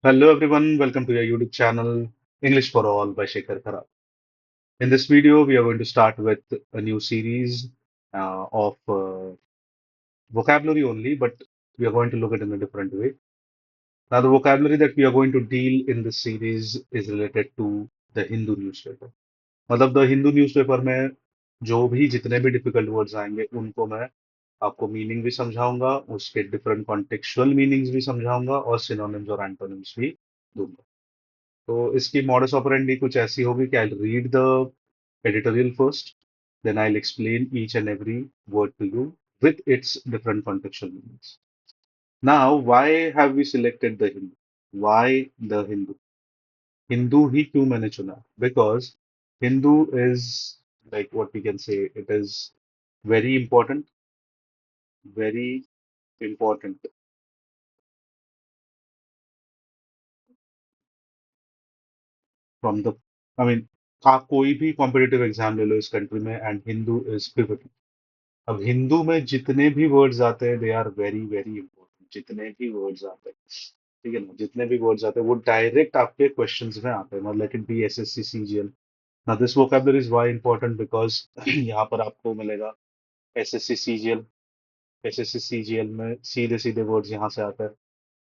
Hello everyone, welcome to your YouTube channel English for All by Shekhar. In this video, we are going to start with a new series of vocabulary only, but we are going to look at it in a different way. Now, the vocabulary that we are going to deal in this series is related to the Hindu newspaper. मतलब the Hindu newspaper में जो भी जितने भी difficult words आएंगे उनको मैं आपको मीनिंग भी समझाऊंगा, उसके डिफरेंट कॉन्टेक्चुअल मीनिंग्स भी समझाऊंगा और सिनोनिम्स और एंटोनिम्स भी दूंगा। तो इसकी मॉडस ऑपरेंडी कुछ ऐसी होगी कि I read the editorial first, then I'll explain each and every word to you with its different contextual meanings. Now, why have we selected the Hindu? Why the Hindu? Hindu ही क्यों मैंने चुना? Because Hindu is like what we can say, it is very very important from the, I mean, आप कोई भी competitive exam ले लो इस country में and Hindu is pivotal. अब हिंदू में जितने भी वर्ड्स आते हैं they are very very important. जितने भी वर्ड्स आते हैं, ठीक है ना, जितने भी वर्ड्स आते हैं वो डायरेक्ट आपके क्वेश्चंस में आते हैं। मतलब let it be SSC CGL. Now this vocabulary is why important because यहाँ पर आपको मिलेगा एसएससी सीजीएल। एसएससी सीजीएल में सीधे सीधे वर्ड्स यहाँ से आते हैं।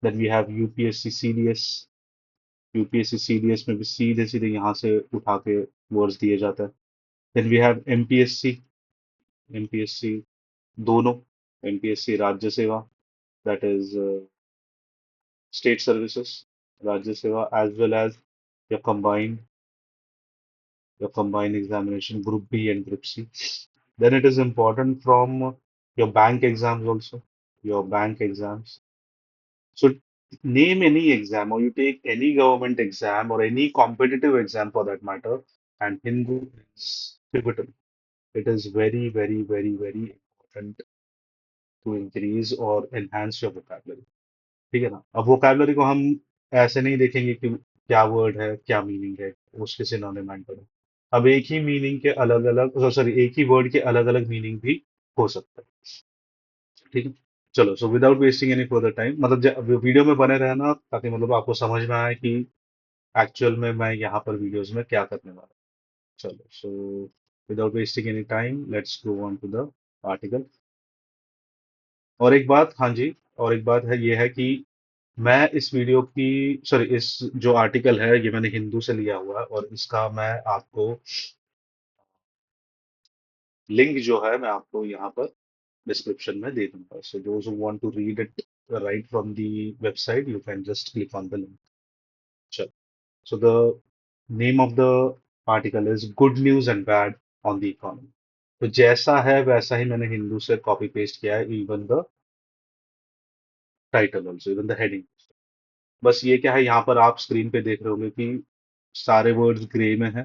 Then we have UPSC CDS. UPSC CDS में भी सीधे सीधे यहाँ से उठा के वर्ड्स दिए जाते हैं। Then we have MPSC. MPSC दोनों, एमपीएससी राज्य सेवा, that is state services, Rajya Seva, as well as your combined examination, Group B and Group C. Then it is important from your bank exams also, your bank exams. So name any exam or you take any government exam or any competitive exam for that matter, and Hindu is pivotal. It is very, very, very, very important to increase or enhance your vocabulary. ठीक है ना। अब vocabulary को हम ऐसे नहीं देखेंगे कि क्या वर्ड है क्या मीनिंग है, उसके सिनोनिम एंटोनिम। अब एक ही मीनिंग के अलग अलग, सॉरी, एक ही वर्ड के अलग अलग मीनिंग भी हो सकता है। ठीक है, चलो। So without wasting any further time, मतलब वीडियो में बने रहना ताकि मतलब आपको समझ में आए कि एक्चुअल में मैं यहाँ पर वीडियोस में क्या करने वाला हूँ। चलो, so without wasting any time let's go on to the article. और एक बात, हाँ जी, और एक बात है ये है कि मैं इस वीडियो की, सॉरी, इस जो आर्टिकल है ये मैंने हिंदू से लिया हुआ है और इसका मैं आपको लिंक जो है मैं आपको यहाँ पर डिस्क्रिप्शन में दे दूंगा। So those who want to read it right from the website you can just click on the link. चलो, so the name of the article is good news and bad on the economy. तो जैसा है वैसा ही मैंने हिंदू से copy paste किया है, even the title also, even the heading. बस ये क्या है, यहाँ पर आप स्क्रीन पे देख रहे होंगे कि सारे वर्ड्स ग्रे में हैं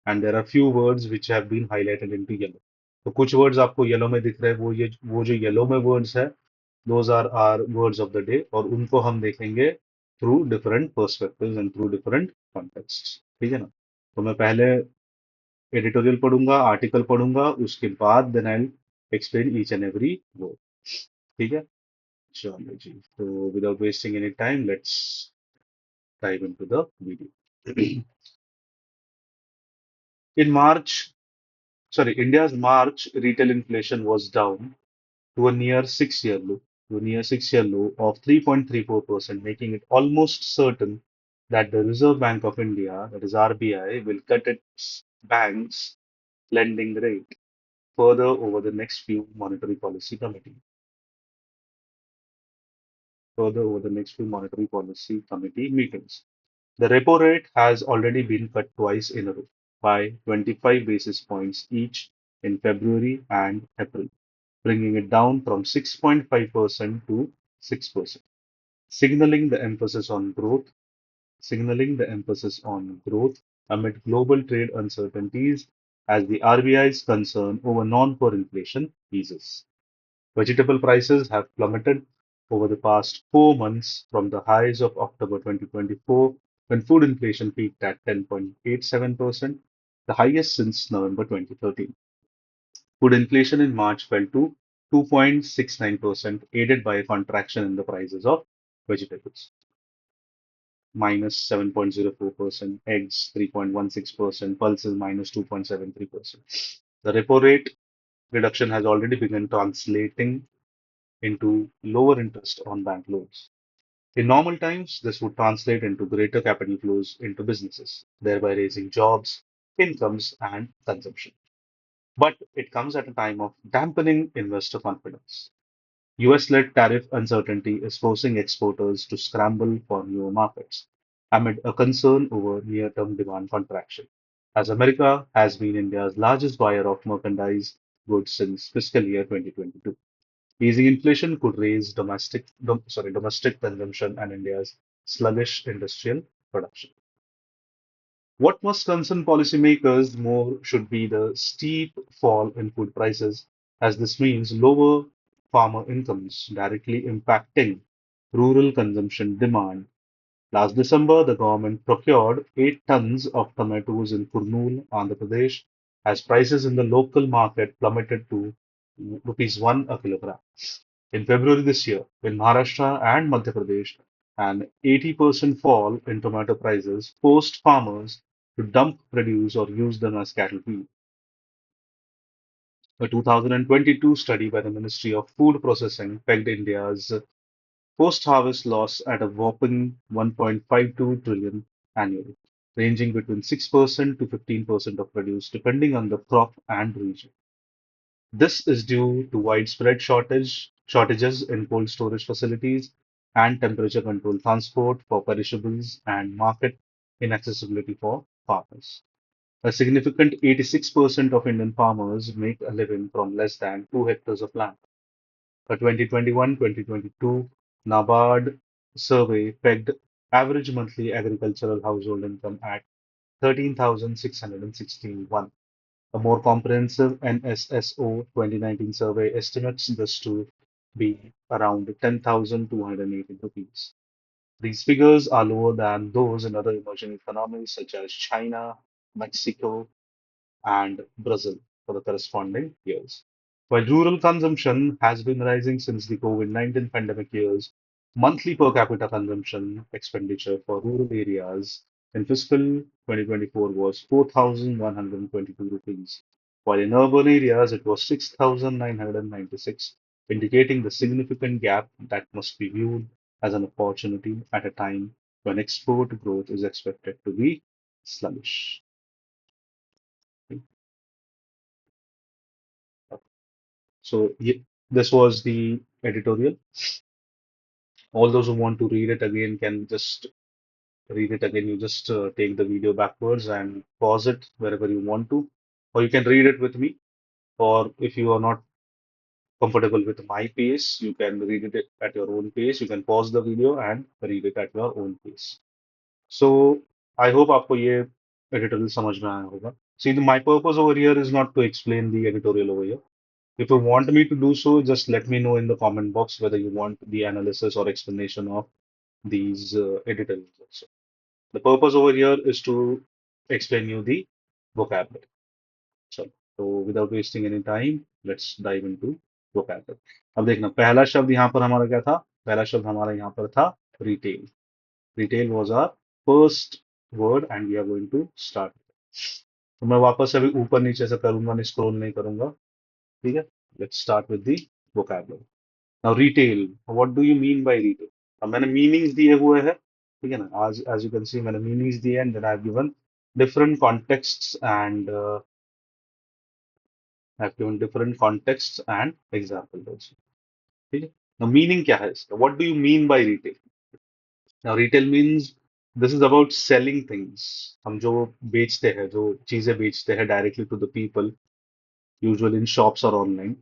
and there are few words which have been highlighted into yellow. तो कुछ वर्ड्स आपको येलो में दिख रहे हैं, वो जो येलो में वर्ड्स है those are words of the day, और उनको हम देखेंगे through different perspectives and through different context. ठीक है ना। तो मैं पहले एडिटोरियल पढ़ूंगा, आर्टिकल पढ़ूंगा, उसके बाद then I explain each and every word. ठीक है, चलो जी। तो without wasting any time let's dive into the video. In March, sorry, India's March retail inflation was down to a near 6-year low, of 3.34%, making it almost certain that the Reserve Bank of India, that is RBI, will cut its bank's lending rate further over the next few monetary policy committee. Further over the next few monetary policy committee meetings. The repo rate has already been cut twice in a row by 25 basis points each in February and April, bringing it down from 6.5% to 6%, signaling the emphasis on growth, signaling the emphasis on growth amid global trade uncertainties as the RBI's concern over non-core inflation eases. Vegetable prices have plummeted over the past 4 months from the highs of October 2024, when food inflation peaked at 10.87%, the highest since November 2013. Food inflation in March fell to 2.69%, aided by a contraction in the prices of vegetables. -7.04%, eggs 3.16%, pulses -2.73%. The repo rate reduction has already begun translating into lower interest on bank loans. In normal times, this would translate into greater capital flows into businesses, thereby raising jobs, incomes, and consumption. But it comes at a time of dampening investor confidence. US-led tariff uncertainty is forcing exporters to scramble for newer markets amid a concern over near-term demand contraction, as America has been India's largest buyer of merchandise goods since fiscal year 2022. Easing inflation could raise domestic consumption and India's sluggish industrial production. What must concern policymakers more should be the steep fall in food prices, as this means lower farmer incomes, directly impacting rural consumption demand. Last December, the government procured 8 tons of tomatoes in Kurnool, Andhra Pradesh, as prices in the local market plummeted to rupees 1 a kilogram. In February this year, in Maharashtra and Madhya Pradesh, an 80% fall in tomato prices forced farmers to dump produce or use them as cattle feed. A 2022 study by the Ministry of Food Processing pegged India's post-harvest loss at a whopping 1.52 trillion annually, ranging between 6% to 15% of produce, depending on the crop and region. This is due to widespread shortages in cold storage facilities and temperature controlled transport for perishables and market inaccessibility for farmers. A significant 86% of Indian farmers make a living from less than 2 hectares of land. A 2021-2022 NABARD survey pegged average monthly agricultural household income at 13,661. A more comprehensive NSSO 2019 survey estimates this to be around 10,280 rupees. These figures are lower than those in other emerging economies such as China, Mexico, and Brazil for the corresponding years. While rural consumption has been rising since the COVID-19 pandemic years, monthly per capita consumption expenditure for rural areas in fiscal 2024 was 4,122 rupees, while in urban areas it was 6,996, indicating the significant gap that must be viewed as an opportunity at a time when export growth is expected to be sluggish. So this was the editorial. All those who want to read it again can just read it again. You just take the video backwards and pause it wherever you want to, or you can read it with me. Or if you are not comfortable with my pace, you can read it at your own pace. You can pause the video and read it at your own pace. So I hope आपको ये editorial समझ में आया होगा. See, my purpose over here is not to explain the editorial over here. If you want me to do so, just let me know in the comment box whether you want the analysis or explanation of these editorials also. The purpose over here is to explain you the vocabulary. So without wasting any time, let's dive into vocabulary. अब देखना पहला शब्द यहाँ पर हमारा क्या था? पहला शब्द हमारा यहाँ पर था retail. Retail was our first word and we are going to start. तो मैं वापस अभी ऊपर नीचे से करूंगा, नहीं स्क्रॉल नहीं करूंगा. ठीक है? Let's start with the vocabulary. Now retail, what do you mean by retail? अब मैंने मीनिंग्स दिए हुए हैं, ठीक है ना? as you can see मैंने मीनिंग्स दिए and then I've given different contexts and I've given different contexts and examples also. ठीक है? Now meaning क्या है इसका? What do you mean by retail? Now retail means this is about selling things. हम जो बेचते हैं, जो चीजें बेचते हैं directly to the people, usually in shops or online.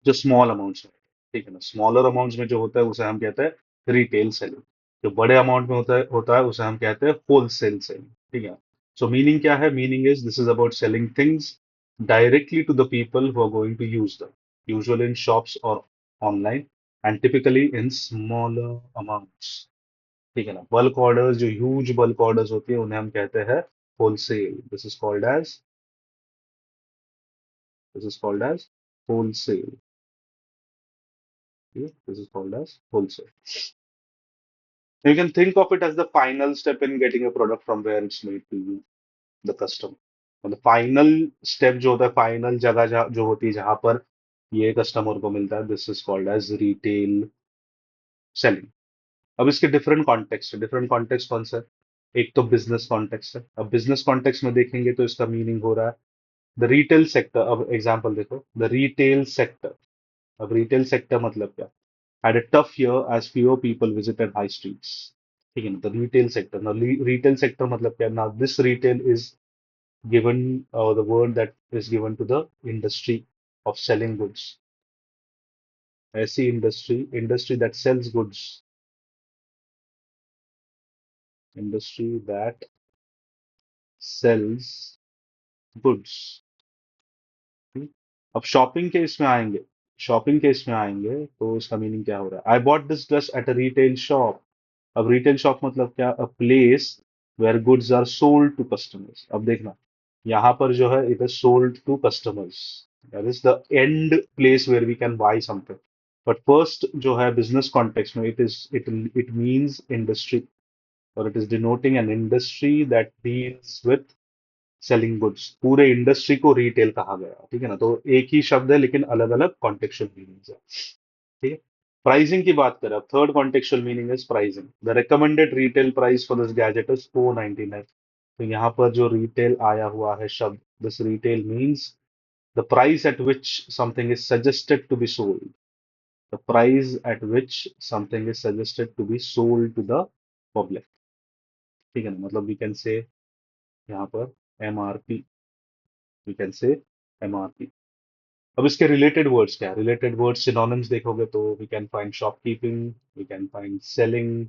जो स्मॉल अमाउंट्स में, ठीक है ना, स्मॉलर अमाउंट्स में जो होता है उसे हम कहते हैं रिटेल सेलिंग. जो बड़े अमाउंट में होता है उसे हम कहते हैं होलसेल सेलिंग. ठीक है. सो मीनिंग क्या है? Meaning is this is about selling things directly to the people who are going to use them, usually in shops और online and typically in smaller amounts. ठीक है ना. बल्क ऑर्डर्स, जो huge bulk orders होती है उन्हें हम कहते हैं wholesale. This is called as wholesale. This is called as wholesale. You can think of it as the final step in getting a product from where it's made to you, the customer. मतलब final step जो होता है, final जगह जो होती है जहां पर ये कस्टमर को मिलता है, this is called as retail selling. अब इसके डिफरेंट कॉन्टेक्स्ट कौन सा है? एक तो बिजनेस कॉन्टेक्स्ट है। अब बिजनेस कॉन्टेक्स्ट में देखेंगे तो इसका मीनिंग हो रहा है द रिटेल सेक्टर। अब एग्जांपल देखो, द रिटेल सेक्टर। अब रिटेल सेक्टर मतलब क्या? had a tough year as fewer people visited high streets. ठीक है ना? The retail sector. Now, retail sector मतलब क्या? Now, this retail is given, the word that is given to the industry of selling goods. ऐसी industry that sells goods, industry that sells goods. ठीक? अब shopping के इसमें आएंगे तो इसका मीनिंग क्या हो रहा है? I bought this dress at a retail shop. अब रिटेल शॉप मतलब क्या? A place where goods are sold to customers. अब देखना, यहाँ पर जो है it is sold to customers, that is the end place where we can buy something. But first जो है बिजनेस कॉन्टेक्स्ट में, इट मींस इंडस्ट्री, और it is denoting an industry that deals with selling goods. पूरे industry को retail कहा गया, ठीक है ना? तो एक ही शब्द है लेकिन अलग अलग कॉन्टेक्चुअल मीनिंग्स है। ठीक है। प्राइसिंग की बात करें, अब third contextual meaning is pricing. The recommended retail price for this gadget is 499। तो यहाँ पर जो रिटेल आया हुआ है शब्द, this retail means the price at which something is suggested to be sold. The price at which something is suggested to be sold to the public. ठीक है ना? मतलब वी कैन से यहाँ पर MRP, we can say MRP। अब इसके related words क्या है? रिलेटेड वर्ड्स सिनोनिम्स देखोगे तो we can find shopkeeping, we can find selling,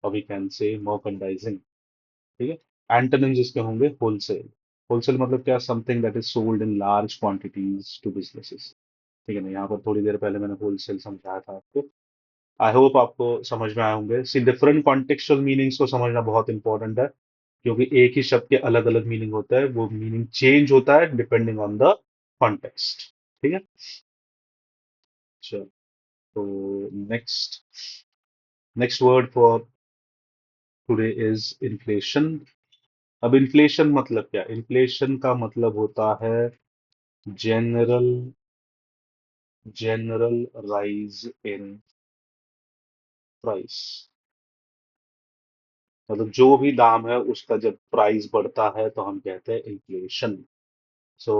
और वी कैन से मर्केंडाइजिंग। ठीक है। एंटोनिम्स इसके होंगे होलसेल। होलसेल मतलब क्या? Something that is sold in large quantities to businesses. ठीक है ना? यहाँ पर थोड़ी देर पहले मैंने होलसेल समझाया था आपको। आई होप आपको समझ में आए होंगे। सी, डिफरेंट कॉन्टेक्चुअल मीनिंग्स को समझना बहुत इंपॉर्टेंट है, क्योंकि एक ही शब्द के अलग अलग मीनिंग होता है, वो मीनिंग चेंज होता है डिपेंडिंग ऑन द कॉन्टेक्स्ट। ठीक है। चलो, तो next next word for today is inflation. अब इन्फ्लेशन मतलब क्या? इन्फ्लेशन का मतलब होता है general general rise in price. मतलब जो भी दाम है उसका जब प्राइस बढ़ता है तो हम कहते हैं इन्फ्लेशन। सो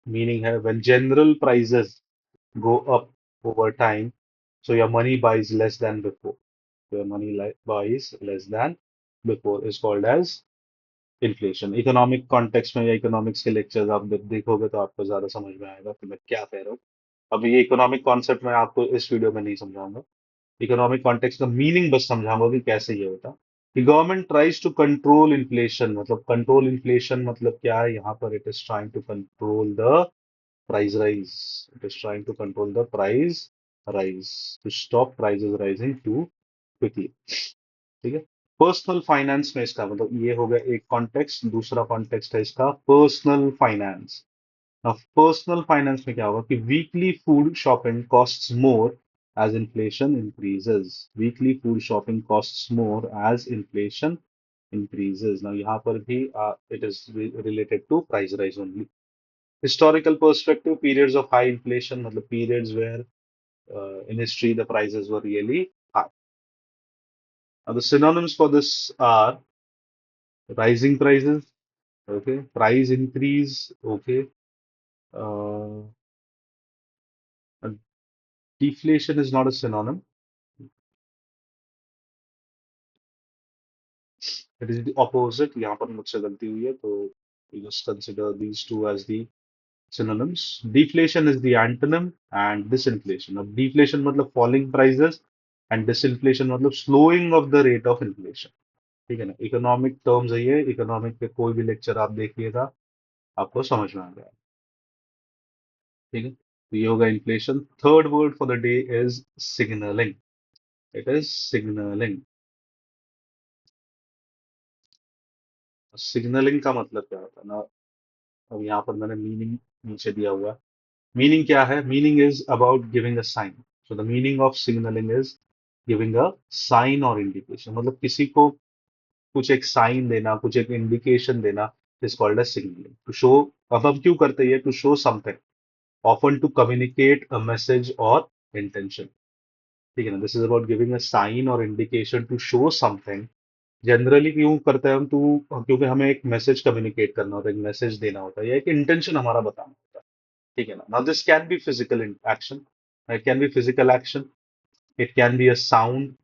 मीनिंग है when general prices go up over time, so your money buys less than before. Your money buys less than before is called as inflation. Economic context में या इकोनॉमिक्स के लेक्चर्स आप जब देखोगे तो आपको ज्यादा समझ में आएगा कि मैं क्या कह रहा हूँ। अब ये इकोनॉमिक कॉन्सेप्ट मैं आपको इस वीडियो में नहीं समझाऊंगा। इकोनॉमिक कॉन्टेक्स्ट का मीनिंग बस समझाऊंगा कि कैसे ये होता है। Government tries to control inflation. मतलब कंट्रोल इन्फ्लेशन मतलब क्या है? यहाँ पर it is trying to control the price rise. It is trying to control the price rise, to stop prices rising too quickly. ठीक है। पर्सनल फाइनेंस में इसका मतलब ये हो गया एक कॉन्टेक्स्ट। दूसरा कॉन्टेक्स्ट है इसका पर्सनल फाइनेंस। अब पर्सनल फाइनेंस में क्या होगा कि weekly food shopping costs more as inflation increases. Weekly food shopping costs more as inflation increases. ना यहाँ पर भी it is related to price rise only. Historical perspective, periods of high inflation, मतलब periods where in history the prices were really high. Now the synonyms for this are rising prices, okay, price increase, okay, uh, and deflation is not a synonym. It is the opposite. यहाँ पर मुझसे गलती हुई है, तो we just consider these two as the synonyms. Deflation is the antonym and disinflation. अब deflation मतलब falling prices and disinflation मतलब slowing of the rate of inflation. ठीक है ना? इकोनॉमिक टर्म्स है ये। इकोनॉमिक पे कोई भी लेक्चर आप देखिएगा आपको समझ में आ जाएगा। ठीक है। तो ये होगा inflation. Third word for the day is signalling. It is signalling. Signalling का मतलब क्या होता है ना? अब यहाँ पर मैंने मीनिंग नीचे दिया हुआ है। मीनिंग क्या है? Meaning is about giving a sign. So the meaning of signalling is giving a sign और इंडिकेशन, मतलब किसी को कुछ एक साइन देना, कुछ एक इंडिकेशन देना, is called a signalling to show. अब हम क्यों करते हैं, to show something, often to communicate a message और इंटेंशन। ठीक है ना, this is about giving a sign और indication to show something. Generally क्यों करते हैं हम, टू, क्योंकि हमें एक मैसेज कम्युनिकेट करना होता है, एक मैसेज देना होता है, या एक इंटेंशन हमारा बताना होता है। ठीक है ना, now this can be physical action, it can be physical action, it can be a sound,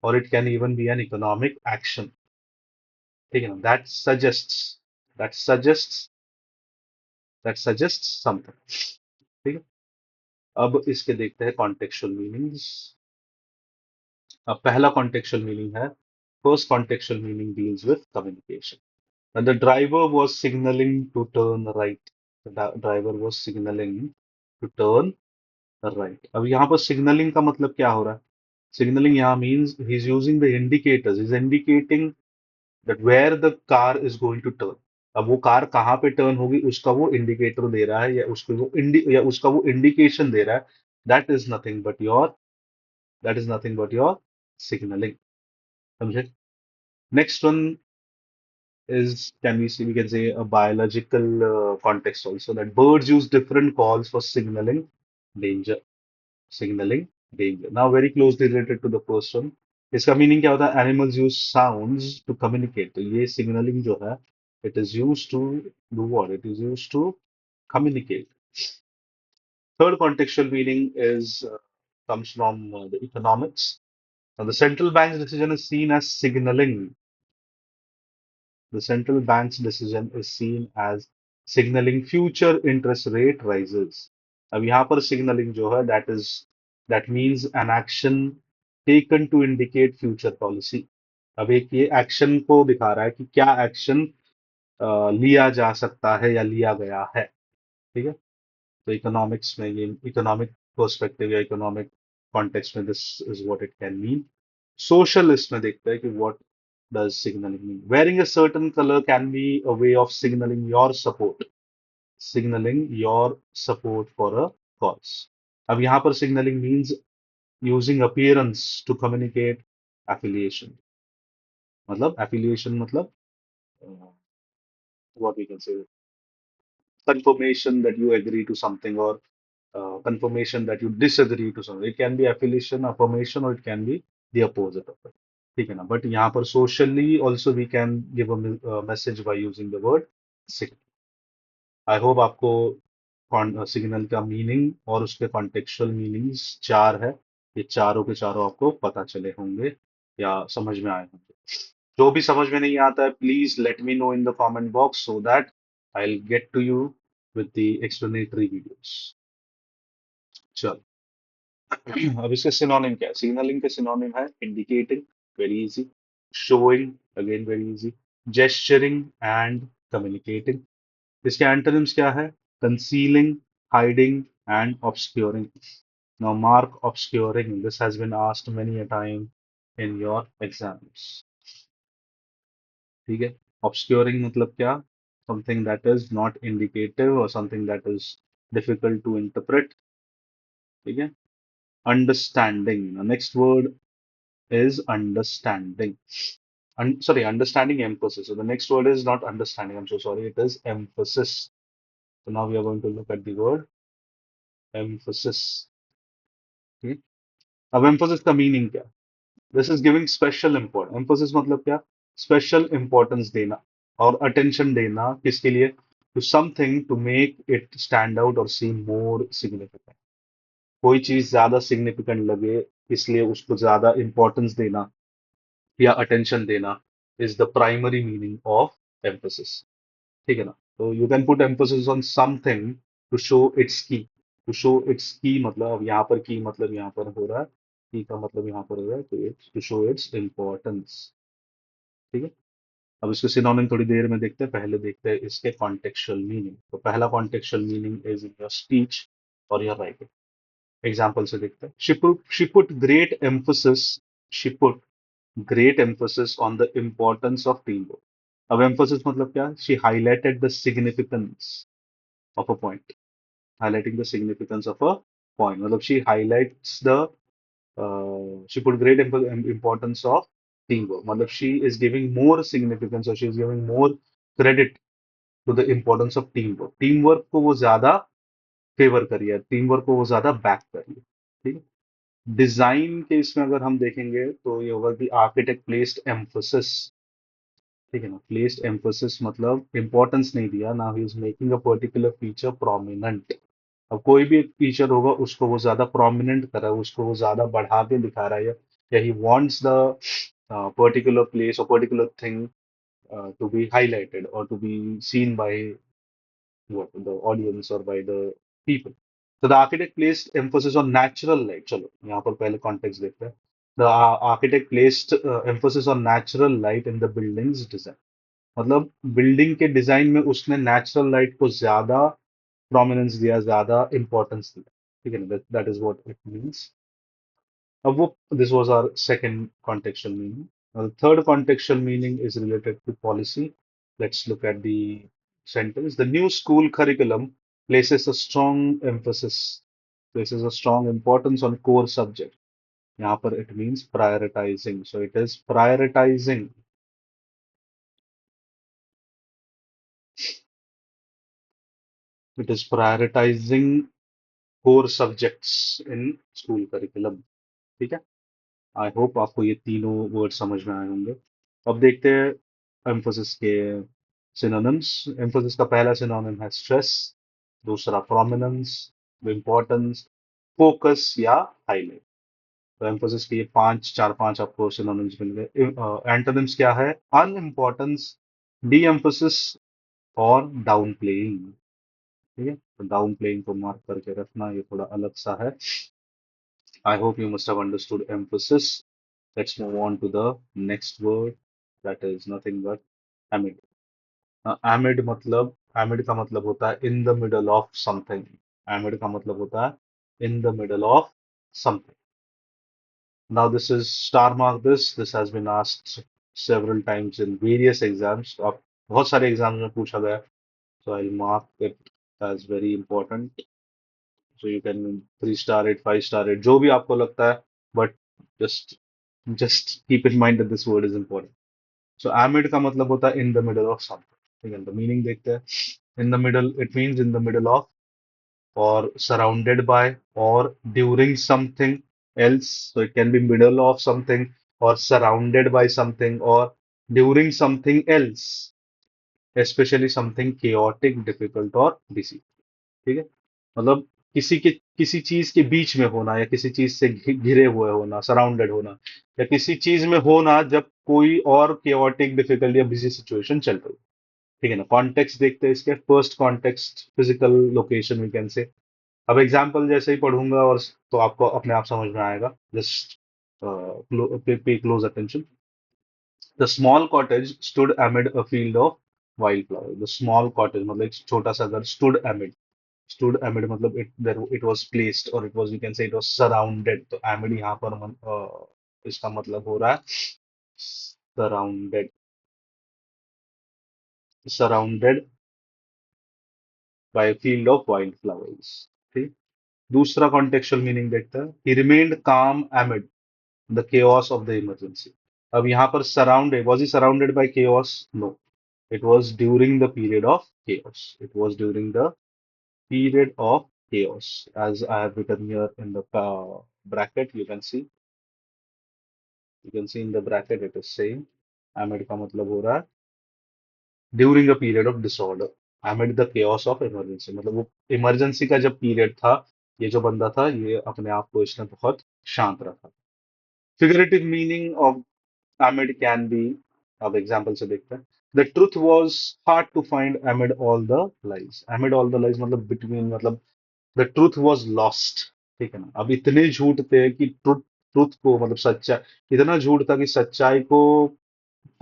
और it can even be an economic action. ठीक है ना, that suggests that suggests something. ठीक है, अब इसके देखते हैं कॉन्टेक्चुअल मीनिंग्स। अब पहला कॉन्टेक्चुअल मीनिंग है, first contextual meaning deals with communication. And the driver was signaling to turn right. The driver was signaling to turn right. अब यहाँ पर signaling का मतलब क्या हो रहा है? Signaling यहाँ means he's using the indicators. He's indicating that where the car is going to turn. अब वो कार कहाँ पे टर्न होगी उसका वो इंडिकेटर दे रहा है, या उसका वो इंडिकेशन दे रहा है। That is nothing but your that is nothing but your signalling. समझे? Next one is, can we see, we can say a biological context also, that birds use different calls for danger signaling danger. Now very closely related to the first one, इसका meaning क्या होता है? Animals use sounds to communicate. तो ये signalling जो है, it is use to do what, it is use to communicate. Third contextual meaning is comes from the economics. Now the central bank's decision is seen as signaling The central bank's decision is seen as signaling future interest rate rises. अब यहाँ पर signaling जो है, that means an action taken to indicate future policy. अब एक ये action को दिखा रहा है कि क्या एक्शन लिया जा सकता है या लिया गया है। ठीक है, तो इकोनॉमिक्स में, ये इकोनॉमिक पर्सपेक्टिव या इकोनॉमिक कॉन्टेक्स्ट में, this is what it can mean. Social इसमें देखते हैं कि what does signaling mean. Wearing a certain color can be a way of signaling your support for a cause. अब यहाँ पर signaling means using appearance to communicate affiliation. मतलब affiliation मतलब what we can say, confirmation that you agree to something, or confirmation that you disagree to something. It can be affiliation, affirmation, or it can be the opposite of it. ठीक है ना, but यहाँ पर socially also we can give a message by using the word signal. I hope आपको signal का meaning और उसके contextual meanings चार है, ये चारों के चारों आपको पता चले होंगे या समझ में आए होंगे। जो भी समझ में नहीं आता है, please let me know in the comment box, so that I will get to you with the explanatory videos. चल, अब इसके सिनोनिम क्या है? सिग्नलिंग के सिनोनिम है indicating, very easy, showing, again very easy, gesturing and communicating. इसके antonyms क्या है? Concealing, hiding and obscuring. Now mark obscuring, this has been asked many a time in your exams. ठीक है, obscuring मतलब क्या? Something that is not indicative और something that is difficult to interpret. ठीक है, understanding, next word is understanding. Sorry, understanding, emphasis. So the next word is not understanding. I'm so sorry. It is emphasis. So now we are going to look at the word emphasis. Okay? अब emphasis का meaning क्या? This is giving special importance. Emphasis मतलब क्या? Special importance देना और attention देना किसके लिए? To something to make it stand out or seem more significant. कोई चीज ज्यादा significant लगे, इसलिए उसको ज्यादा importance देना या अटेंशन देना is the primary meaning of emphasis. ठीक है ना, तो you can put emphasis on something to show its key. To show its key मतलब, अब यहाँ पर की मतलब यहाँ पर हो रहा है, की का मतलब यहाँ पर हो रहा है, तो it's to show its importance. ठीक है, अब इसके सिनोनिम थोड़ी देर में देखते हैं, पहले देखते हैं इसके कॉन्टेक्चुअल मीनिंग। तो पहला contextual meaning is in your speech और योर राइटिंग। एग्जाम्पल से देखते हैं, she put great emphasis, she put great emphasis on the importance of teamwork. अब emphasis मतलब क्या? She highlighted the significance of a point. Highlighting the significance of a point. मतलब she highlights the she put great importance of teamwork. मतलब she is giving more significance, or she is giving more credit to the importance of teamwork. Teamwork को वो ज्यादा favour करी है, teamwork को वो ज्यादा बैक करी है। ठीक है। डिजाइन के इसमें अगर हम देखेंगे तो ये होगा कि आर्किटेक्ट प्लेस्ड एम्फोसिस। ठीक है ना, प्लेस्ड एम्फोसिस मतलब इंपॉर्टेंस नहीं दिया ना, he is making a particular feature prominent. अब कोई भी एक फीचर होगा उसको वो ज्यादा प्रोमिनेंट कर रहा है, उसको वो ज्यादा बढ़ा के दिखा रहा है, या he wants the particular place और particular thing to be highlighted or to be seen by what the audience or by the people. So the architect placed emphasis on natural light. चलो यहाँ पर पहले context देखते हैं. The architect placed emphasis on natural light in the building's design. मतलब building के design में उसने नेचुरल लाइट को ज्यादा प्रोमिनेंस दिया, ज्यादा इंपॉर्टेंस दिया। ठीक है ना, that is what it means. अब वो, this was our second contextual meaning. Now, the third contextual meaning is related to policy. Let's look at the sentence. The new school curriculum places a strong emphasis, places a strong importance on core subject. यहाँ पर it means prioritizing. So it is prioritizing. It is prioritizing core subjects in school curriculum. ठीक है। आई hope आपको ये तीनों word समझ में आए होंगे। अब देखते हैं एम्फोसिस के सिनोनिम्स। एम्फोसिस का पहला सिनोनिम है स्ट्रेस, दूसरा प्रोमिनेंस, इम्पोर्टेंस, फोकस या हाईलाइट। तो एम्फोसिस के ये चार पांच आपको सिनोनिम्स मिल गए। एंटोनिम्स क्या है? अनइम्पोर्टेंस, डी एम्फोसिस और डाउन प्लेइंग। ठीक है, तो डाउन प्लेइंग को मार्क करके रखना, ये थोड़ा अलग सा है। I hope you must have understood emphasis. Let's move on to the next word. That is nothing but amid. Amid का मतलब होता है in the middle of something. Amid का मतलब होता है in the middle of something. Now this is star mark this. This has been asked several times in various exams. अब बहुत सारे एग्जाम्स में पूछा गया, so I'll mark it as very important. So you can 3 star it, 5 star it, जो भी आपको लगता है, but just just keep in mind that this word is important. So amid का मतलब होता है in the middle of something. ठीक है, तो मीनिंग देखते हैं। In the middle, it means in the middle of, or surrounded by, or during something else. So it can be middle of something, or surrounded by something, or during something else, especially something chaotic, difficult or busy. ठीक है, मतलब किसी चीज के बीच में होना, या किसी चीज से घिरे हुए होना, सराउंडेड होना, या किसी चीज में होना जब कोई और केओटिक, डिफिकल्ट या बिजी सिचुएशन चल रही है। ठीक है ना। कॉन्टेक्स्ट देखते हैं इसके। First context physical location we can say. अब एग्जांपल जैसे ही पढ़ूंगा और तो आपको अपने आप समझ में आएगा। जस्ट पे close attention. The small cottage stood amid a field of wildflower. The small cottage मतलब एक छोटा सा घर, stood amid मतलब it was placed, or it was, you can say, it was surrounded. तो amid यहाँ पर इसका मतलब हो रहा है surrounded, surrounded by a field of wildflowers. ठीक। दूसरा contextual meaning देखते हैं। He remained calm amid the chaos of the emergency. अब यहाँ पर surrounded, was he surrounded by chaos? No, it was during the period of chaos. It was during the period of chaos, as I have written here in the bracket. You can see in the bracket it is saying amid का मतलब हो रहा है during a period of disorder, amid the chaos of emergency। मतलब वो emergency का जब period था, ये जो बंदा था ये अपने आप को इसने बहुत शांत रखा। Figurative meaning of amid can be, अब एग्जांपल से देखते हैं। The truth was hard to find amid all the lies. Amid all the lies मतलब between, मतलब द ट्रूथ वॉज लॉस्ट। ठीक है ना। अब इतने झूठ थे कि ट्रूथ ट्रूथ को, मतलब सच्चाई, इतना झूठ था कि सच्चाई को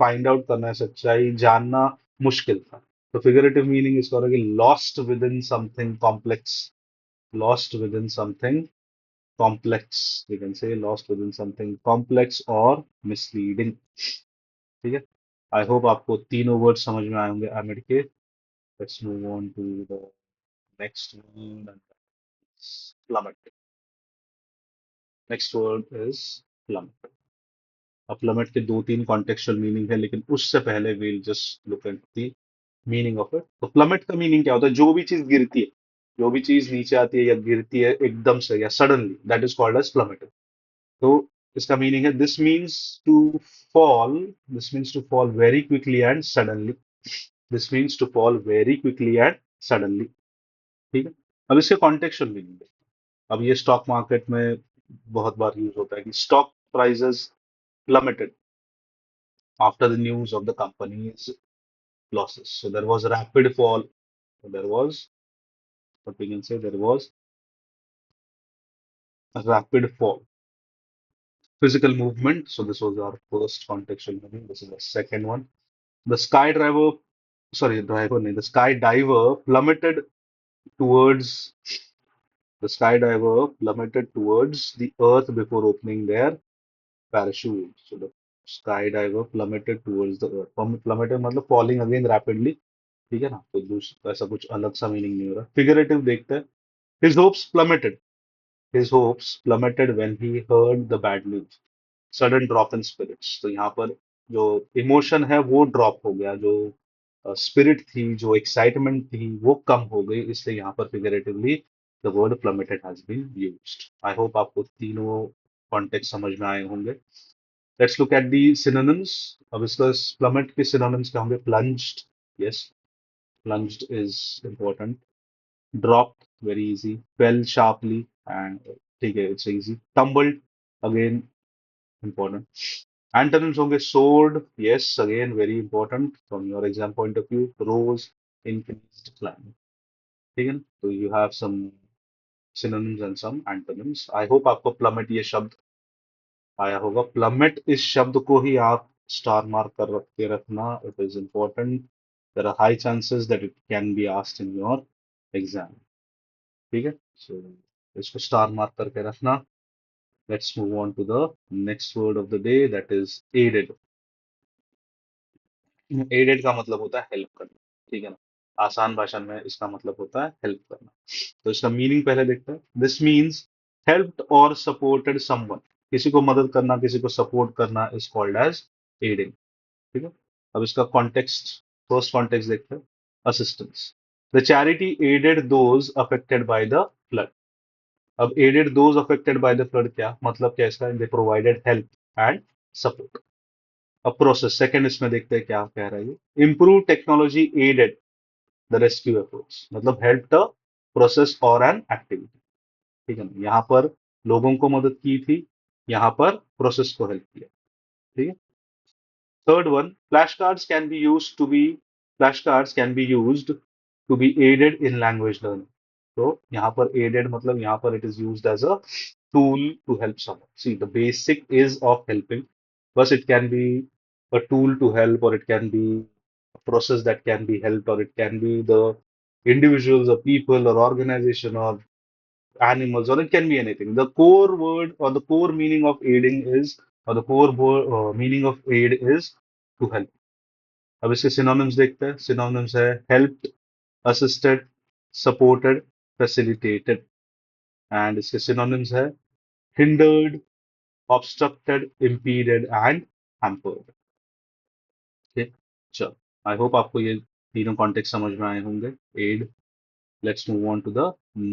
फाइंड आउट करना है, सच्चाई जानना मुश्किल था। तो फिगरेटिव मीनिंग इसका होगा कि lost within something complex. Lost within something complex, we can say lost within something complex और मिसलीडिंग। ठीक है। आई होप आपको तीनों वर्ड समझ में आए होंगे एमिड के। Let's move on to the next one, plummet. Next word is plump. अब प्लमेट के दो तीन कॉन्टेक्चुअल मीनिंग है, लेकिन उससे पहले we'll just look at the meaning of it. तो प्लमेट का मीनिंग क्या होता है? जो भी चीज गिरती है, जो भी चीज नीचे आती है या गिरती है एकदम से या suddenly, that is called as plummet. तो इसका मीनिंग है this means to fall, this means to fall very quickly and suddenly, this means to fall very quickly and suddenly. ठीक है। अब इसके कॉन्टेक्चुअल मीनिंग, अब ये स्टॉक मार्केट में बहुत बार यूज होता है कि stock prices plummeted after the news of the company's losses. So there was a rapid fall. There was, what we can say, there was a rapid fall. Physical movement. So this was our first contextual meaning. This is the second one. The sky driver, sorry, driver name, the sky diver plummeted towards the earth before opening their parachute. So the skydiver plummeted towards the earth. Plummeted मतलब falling again rapidly. ठीक है ना, तो ऐसा कुछ अलग सा meaning नहीं हो रहा। फिगरेटिव देखते हैं। His hopes plummeted, his hopes plummeted when he heard the bad news, sudden drop in spirits. तो यहाँ पर जो इमोशन है वो ड्रॉप हो गया, जो स्पिरिट थी, जो एक्साइटमेंट थी, वो कम हो गई, इसलिए यहाँ पर figuratively the word plummeted has been used. I hope आपको तीनों कॉन्टेक्स्ट समझ में आए होंगे। Let's look at the synonyms. अब इसका प्लमेट के सिनोनिम्स क्या होंगे? Plunged, yes, plunged is important. Dropped, very easy. Fell sharply, and ठीक है, it's easy. Tumbled, again important. Antonyms होंगे soared, yes, again very important from your exam point of view. Rose, increased, climbed. ठीक है ना? तो you have some synonyms and some antonyms. I hope आपको plummet ये शब्द आया होगा। प्लमेट इस शब्द को ही आप स्टार मार्क कर रख के रखना, it is important. There are high chances that it can be asked in your exam. ठीक है, सो इसको स्टार मार्क करके रखना। Let's move on to the next word of the day, that is added. Added का मतलब होता है help करना। ठीक है ना, आसान भाषा में इसका मतलब होता है हेल्प करना। तो इसका मीनिंग पहले देखते हैं। दिस मीन्स हेल्प्ड और सपोर्टेड समवन। किसी को मदद करना, किसी को सपोर्ट करना इज कॉल्ड एज एडिंग। ठीक है। अब इसका कॉन्टेक्स्ट, फर्स्ट कॉन्टेक्स्ट देखते हैं। Assistance, the charity aided those affected by the flood. अब aided those affected by the flood क्या मतलब, क्या इसका? They provided help and support. अब प्रोसेस, सेकंड इसमें देखते हैं क्या कह रहा है ये। Improve technology aided the rescue efforts, मतलब हेल्प द प्रोसेस और एन एक्टिविटी। ठीक है ना, यहाँ पर लोगों को मदद की थी, यहाँ पर प्रोसेस को हेल्प किया। ठीक है। Third one, flashcards can be used to be aided in language learning. So यहाँ पर aided मतलब यहाँ पर it is used as a tool to help someone. See, the basic is of helping. First, it can be a tool to help, or it can be a process that can be helped, or it can be the individuals or people or organization or animals, or it can be anything. The core word or the core meaning of aiding is, or the core meaning of aid is to help. अब इसके synonyms देखते हैं। Synonyms है helped, assisted, supported, facilitated. And इसके synonyms है hindered, obstructed, impeded and hampered. ठीक, चलो, आई hope आपको ये तीनों कॉन्टेक्स्ट समझ में आए होंगे। Add. Let's move on to the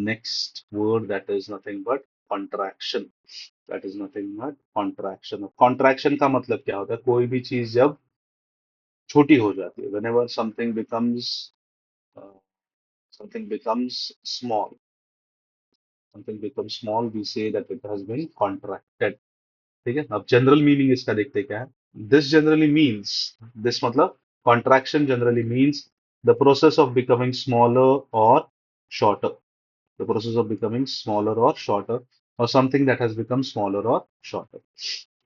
next word, that is nothing but contraction. That is nothing but contraction. Contraction का मतलब क्या होता है? कोई भी चीज जब छोटी हो जाती है, whenever something becomes small, we say that it has been contracted. ठीक है। अब जनरल मीनिंग इसका देखते हैं क्या है। दिस जनरली मीन्स, दिस मतलब contraction generally means the process of becoming smaller और shorter, the process of becoming smaller or shorter, or something that has become smaller or shorter.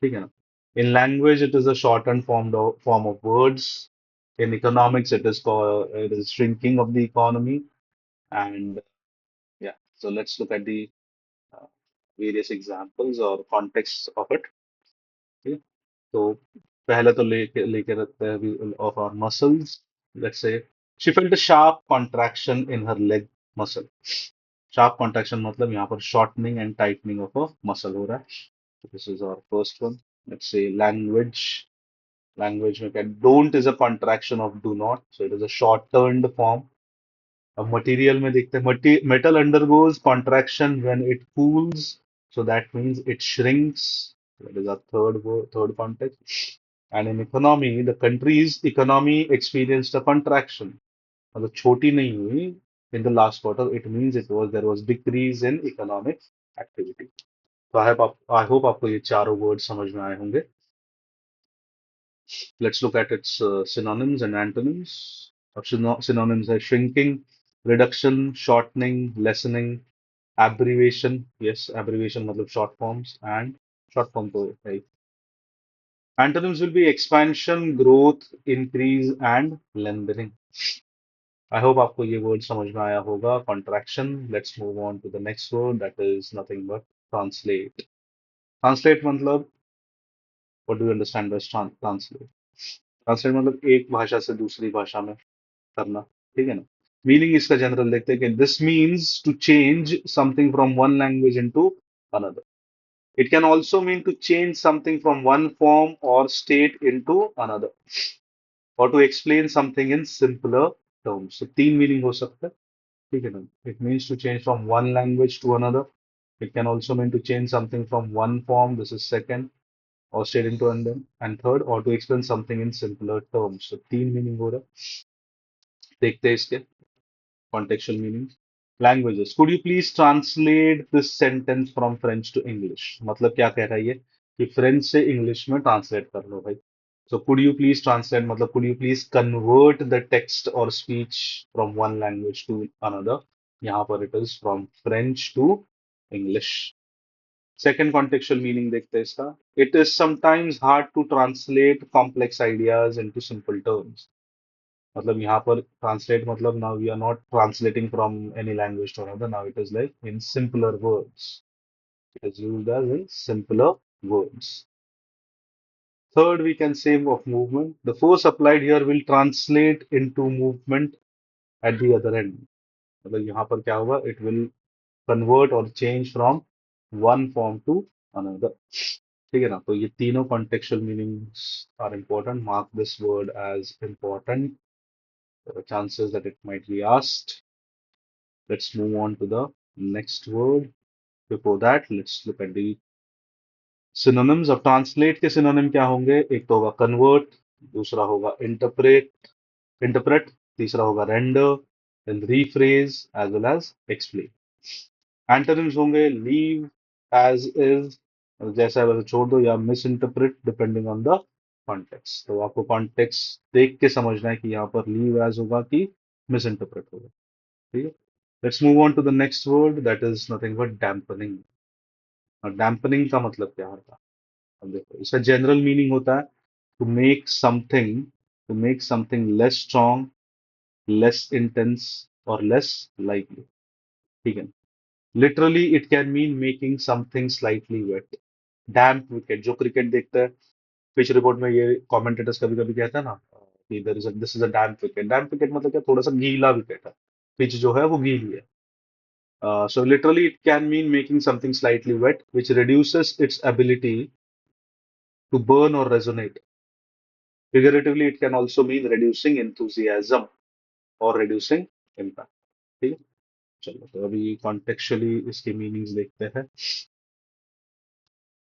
ठीक है ना। In language, it is a shortened form of words. In economics, it is shrinking of the economy. And yeah, so let's look at the uh, various examples or contexts of it. Okay? तो पहले तो लेके रखते हैं of our muscles. Let's say she felt a sharp contraction in her leg muscle. Sharp contraction मतलब यहाँ पर shortening and tightening of a muscle हो रहा है. This is our first one. Let's say language. Language में क्या, don't is a contraction of do not, so it is a short turned form. अब material में देखते हैं, metal undergoes contraction when it cools, so that means it shrinks. That is a third context. And in economy, the country's economy experienced a contraction, मतलब छोटी नहीं हुई in the last quarter, it means it was there was decrease in economic activity. तो I hope आपको ये चारों word समझ में आए होंगे. Let's look at its synonyms and antonyms. Synonyms are shrinking, reduction, shortening, lessening, abbreviation. Yes, abbreviation मतलब short forms, and short form तो है. Antonyms will be expansion, growth, increase, and lengthening. I hope आपको ये word समझ में आया होगा. Contraction. Let's move on to the next word. That is nothing but translate. Translate मतलब, what do you understand by translate? Translate मतलब एक भाषा से दूसरी भाषा में करना. ठीक है ना. मीनिंग इसका जनरल देखते हैं कि this means to change something from one language into another. It can also mean to change something from one form और स्टेट इनटू अनदर, और to explain something in simpler terms. तो तीन meaning हो सकता है. ठीक है ना. It means to change from one language to another. It can also mean to change something from one form, this is second, और state into another, and third, और to explain something in simpler terms. तो तीन meaning हो रहा है. देखते हैं इसके contextual meanings. Languages. Could you please translate this sentence from French to English? मतलब क्या कह रहा है ये कि फ्रेंच से इंग्लिश में ट्रांसलेट कर लो भाई. So could you please translate मतलब could you please convert the text or speech from one language to another. यहाँ पर it is from French to English. Second contextual meaning देखते हैं इसका. It is sometimes hard to translate complex ideas into simple terms. मतलब यहाँ पर translate मतलब now we are not translating from any language to another, now it is like in simpler words. It is used as in simpler words. Third we can say of movement. The force applied here will translate into movement at the other end. मतलब यहाँ पर क्या होगा, इट विल convert और change from one form to another. ठीक है ना. तो ये तीनों contextual meanings are important. Mark this word as important. There are chances that it might be asked. Let's move on to the next word. Before that, let's look at the synonyms. अब translate के synonym क्या होंगे? एक तो होगा convert, दूसरा होगा interpret, तीसरा होगा render, then rephrase as well as explain. Antonyms होंगे leave as is, जैसा है वैसा छोड़ दो, या misinterpret depending on the context. तो आपको context देख के समझना है कि यहाँ पर leave as होगा कि misinterpret होगा. ठीक है. Let's move on to the next word, that is nothing but dampening. और dampening का मतलब क्या होता है? अब देखो, इसका जनरल मीनिंग होता है to make something less strong, less intense, or less lively. ठीक है. Literally it can mean making something slightly wet. Damp wicket, जो क्रिकेट देखता है, पिच रिपोर्ट में ये कमेंटेटर्स कभी कभी कहता है ना कि this is a damp wicket. Damp wicket मतलब क्या, थोड़ा सा गीला विकेट है, पिच जो है वो गीली है. So literally, it can mean making something slightly wet, which reduces its ability to burn or resonate. Figuratively, it can also mean reducing enthusiasm or reducing impact. ठीक है. चलो तो अभी contextually इसके meanings देखते हैं.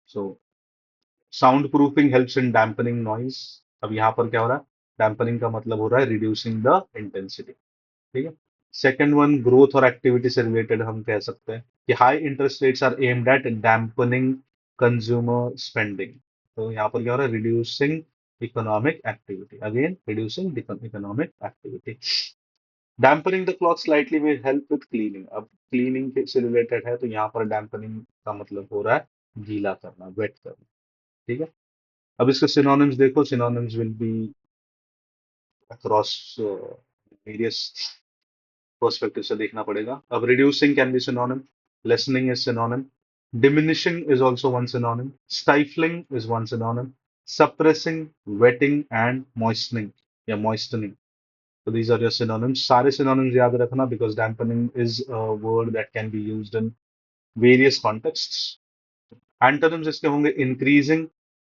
So soundproofing helps in dampening noise. अब यहाँ पर क्या हो रहा है, dampening का मतलब हो रहा है reducing the intensity. ठीक है. सेकेंड वन, ग्रोथ और एक्टिविटी से रिलेटेड हम कह सकते हैं कि high interest rates are aimed at dampening consumer spending. तो यहाँ पर क्या हो रहा है, reducing economic activity. Again reducing economic activity. Dampening the cloth slightly will help with cleaning. अब क्लीनिंग से रिलेटेड है, तो यहाँ पर डैम्पनिंग का मतलब हो रहा है गीला करना, वेट करना. ठीक है. अब इसके सिनोनिम्स देखो. Synonyms will be across various perspective से देखना पड़ेगा. अब reducing can be synonym, lessening is synonym, diminishing is also one synonym, stifling is one synonym, suppressing, wetting and moistening या moistening. So these are your synonyms. सारे synonyms याद रखना because dampening is a word that can be used in various contexts. Antonyms इसके होंगे increasing,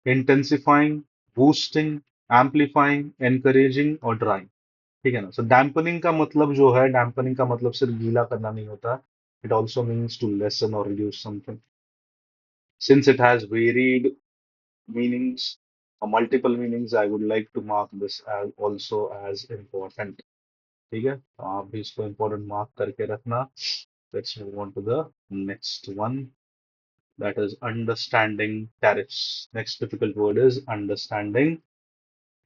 intensifying, boosting, amplifying, encouraging और drying. ठीक है ना. So dampening का मतलब जो है, dampening का मतलब सिर्फ गीला करना नहीं होता. It also means to lessen or reduce something. Since it has varied meanings or multiple meanings, I would like to mark this as also as important. ठीक है, तो आप भी इसको important mark करके रखना. Let's move on to the next one. That is understanding tariffs. Next difficult word is understanding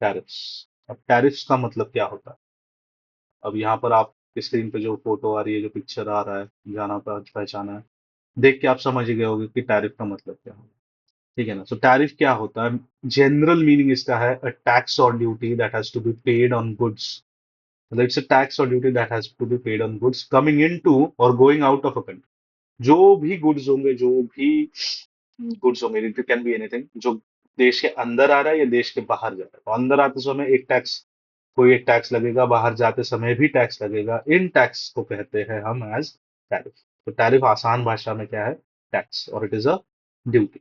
tariffs. अब tariffs का मतलब क्या होता है? अब यहाँ पर आप स्क्रीन पे जो फोटो आ रही है, जो पिक्चर आ रहा है, जाना पहचाना है, देख के आप समझ ही गए होगे कि टैरिफ का मतलब क्या है. ठीक है ना. सो टैरिफ क्या होता है? जनरल मीनिंग इसका है अ टैक्स और duty that has to be paid on goods. मतलब इट्स अ टैक्स और duty that has to be paid on goods coming into और going out of a country. जो भी गुड्स होंगे, जो भी गुड्स होंगे, इट कैन बी एनीथिंग, जो देश के अंदर आ रहा है या देश के बाहर जा रहा है. तो अंदर आते समय एक टैक्स, कोई एक टैक्स लगेगा, बाहर जाते समय भी टैक्स लगेगा. इन टैक्स को कहते हैं हम एज टैरिफ. तो टैरिफ आसान भाषा में क्या है? टैक्स. और it is a duty.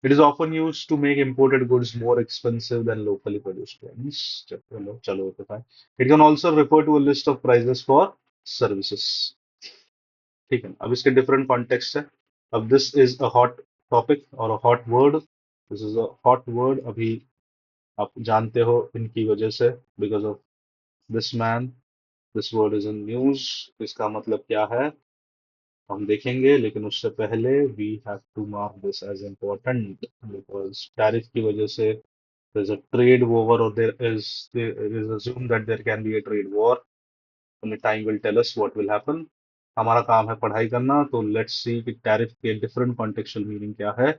It is often used to make imported goods more expensive than locally produced ones. चलो, okay, fine. It can also refer to a list of prices for services. ठीक है. अब इसके different context है. अब this is a hot topic और a hot word. This is a hot word. अभी आप जानते हो इनकी वजह से, because of this man. This word is in news. इसका मतलब क्या है हम देखेंगे, लेकिन उससे पहले we have to mark this as important because tariff की वजह से there's a trade war or there is assumed that there can be a trade war. Only time will tell us what will happen. हमारा काम है पढ़ाई करना. तो let's see कि टैरिफ के डिफरेंट कॉन्टेक्चुअल मीनिंग क्या है.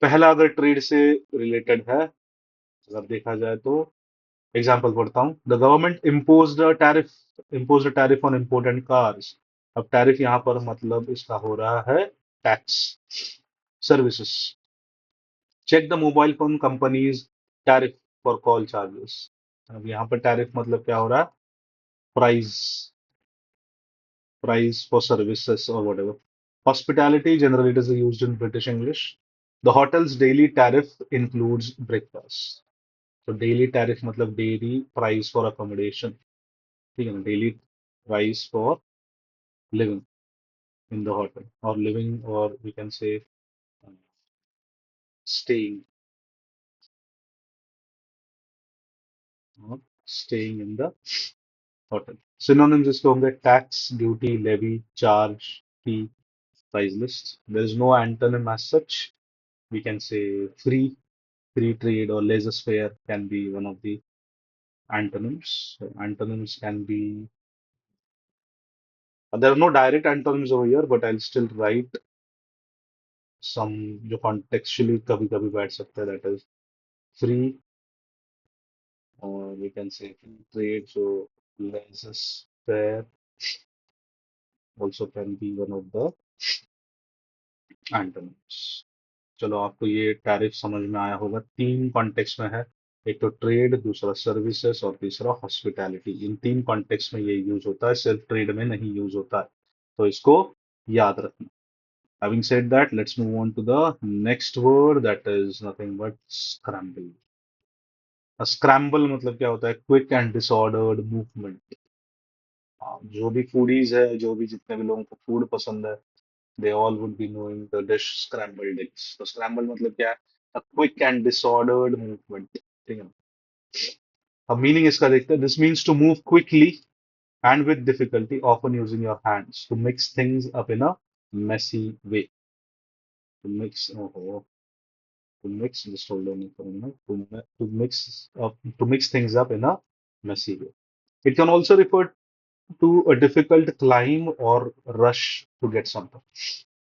पहला अगर ट्रेड से रिलेटेड है, अगर देखा जाए तो एग्जाम्पल पढ़ता हूँ. The government impose tariff on important cars. अब टैरिफ यहाँ पर मतलब इसका हो रहा है tax. Services. Check the mobile phone companies tariff for call charges. अब यहाँ पर टैरिफ मतलब क्या हो रहा है? प्राइस. प्राइस फॉर सर्विसेज और whatever. Hospitality, generally it is used in British English. The hotel's daily tariff includes breakfast. तो डेली टैरिफ मतलब डेली प्राइस फॉर अकोमोडेशन. ठीक है ना. Daily price for living in the hotel और living और we can say staying staying in the hotel. Synonyms इसके होंगे tax, duty, levy, charge, fee, price list. There is no antonym as such. We can say free, free trade or laissez-faire can be one of the antonyms. So antonyms can be, there are no direct antonyms over here, but I'll still write some जो contextually कभी कभी बैठ सकते हैं. That is free, or we can say free trade. So laissez-faire also can be one of the antonyms. चलो, आपको ये tariff समझ में आया होगा. तीन कॉन्टेक्स्ट में है. एक तो ट्रेड, दूसरा सर्विसेज और तीसरा हॉस्पिटैलिटी. इन तीन कॉन्टेक्स्ट में ये यूज होता है, सिर्फ ट्रेड में नहीं यूज होता है. तो इसको याद रखना. Having said that, let's move on to the next word that is nothing but scramble. Scramble मतलब क्या होता है? Quick and disordered movement. जो भी फूडीज है, जो भी जितने भी लोगों को फूड पसंद है, they all would be knowing the dish scrambled eggs. तो scramble मतलब क्या है? A quick and disordered movement. ठीक है. अब मीनिंग इसका देखते हैं. This means to move quickly and with difficulty, often using your hands to mix things up in a messy way. To mix, oh, to mix, just hold on for a minute. To mix things up in a messy way. It can also refer to a difficult climb or rush to get something.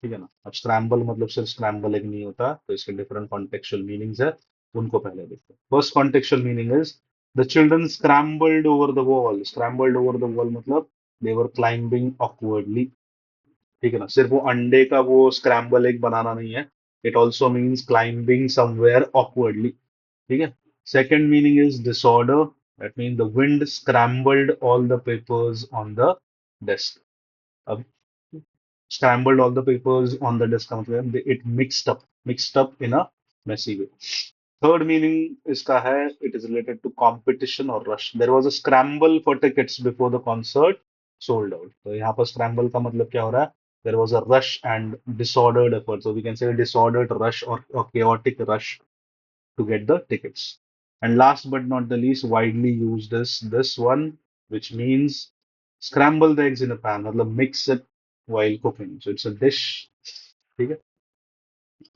ठीक है ना. अब scramble मतलब सिर्फ scramble एक नहीं होता. तो इसके डिफरेंट कॉन्टेक्चुअल मीनिंग्स है, उनको पहले देखते हैं. First contextual meaning is the children scrambled over the wall. Scrambled over the wall मतलब दे वर क्लाइंबिंग ऑकवर्डली. ठीक है ना. सिर्फ वो अंडे का वो स्क्रैम्बल एक बनाना नहीं है. It also means climbing somewhere awkwardly. ठीक है. Second meaning is disorder. That means the wind scrambled all the papers on the desk. अब scrambled all the papers on the desk का मतलब it mixed up in a messy way. Third meaning इसका है it is related to competition or rush. There was a scramble for tickets before the concert sold out. तो यहाँ पर scramble का मतलब क्या हो रहा है? There was a rush and disordered effort. So we can say a disordered rush or chaotic rush to get the tickets. And last but not the least, widely used is this one, which means scramble the eggs in a pan, मतलब mix it while cooking. So it's a dish. ठीक है?